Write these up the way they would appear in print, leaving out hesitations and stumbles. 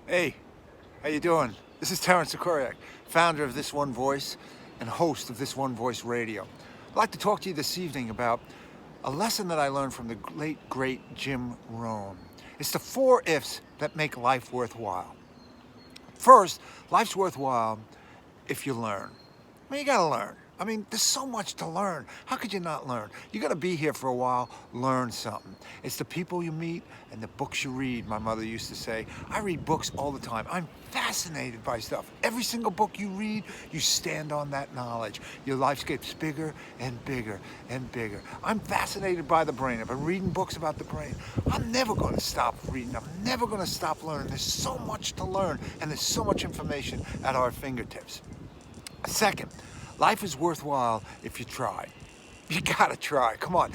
Hey, how you doing? This is Terrence Zakoriak, founder of This One Voice and host of This One Voice Radio. I'd like to talk to you this evening about a lesson that I learned from the late, great Jim Rohn. It's the 4 ifs that make life worthwhile. First, life's worthwhile if you learn. You gotta learn. There's so much to learn. How could you not learn? You gotta be here for a while, learn something. It's the people you meet and the books you read, my mother used to say. I read books all the time. I'm fascinated by stuff. Every single book you read, you stand on that knowledge. Your life gets bigger and bigger and bigger. I'm fascinated by the brain. I've been reading books about the brain. I'm never gonna stop reading. I'm never gonna stop learning. There's so much to learn and there's so much information at our fingertips. Second, life is worthwhile if you try. You gotta try. Come on.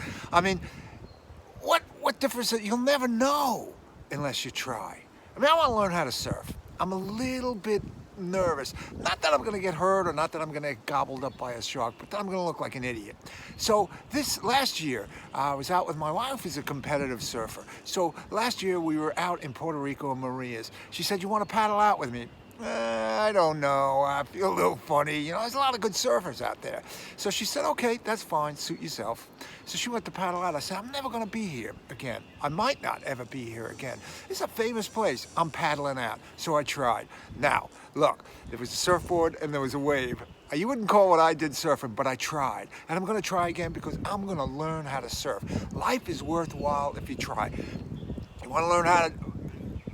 What difference? You'll never know unless you try. I want to learn how to surf. I'm a little bit nervous. Not that I'm going to get hurt or not that I'm going to get gobbled up by a shark, but that I'm going to look like an idiot. So this last year, I was out with my wife, who's a competitive surfer. So last year we were out in Puerto Rico and Maria's. She said, "You want to paddle out with me?" I don't know. I feel a little funny. There's a lot of good surfers out there. So she said, "Okay, that's fine. Suit yourself." So she went to paddle out. I said, "I'm never going to be here again. I might not ever be here again. It's a famous place. I'm paddling out." So I tried. Now, look, there was a surfboard and there was a wave. You wouldn't call what I did surfing, but I tried. And I'm going to try again because I'm going to learn how to surf. Life is worthwhile if you try. You want to learn how to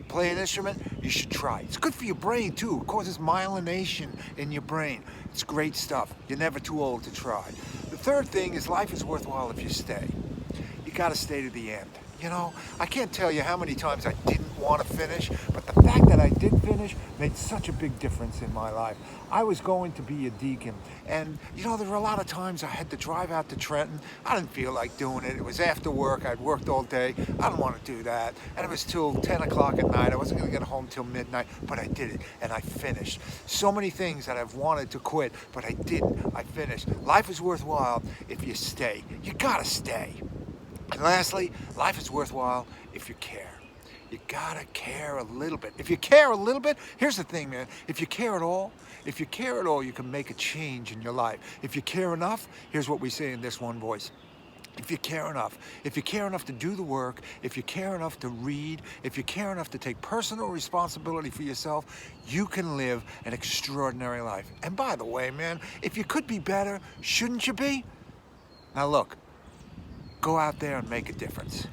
play an instrument? You should try. It's good for your brain too. It causes myelination in your brain. It's great stuff. You're never too old to try. The third thing is life is worthwhile if you stay. You gotta stay to the end. I can't tell you how many times I didn't want to finish, but the fact that I did finish made such a big difference in my life. I was going to be a deacon, and there were a lot of times I had to drive out to Trenton. I didn't feel like doing it. It was after work. I'd worked all day. I didn't want to do that. And it was till 10 o'clock at night. I wasn't going to get home till midnight, but I did it, and I finished. So many things that I've wanted to quit, but I didn't. I finished. Life is worthwhile if you stay. You gotta stay. And lastly, life is worthwhile if you care. You gotta care a little bit. If you care a little bit, here's the thing, man. If you care at all, you can make a change in your life. If you care enough, here's what we say in This One Voice. If you care enough to do the work, if you care enough to read, if you care enough to take personal responsibility for yourself, you can live an extraordinary life. And by the way, man, if you could be better, shouldn't you be? Now look, go out there and make a difference.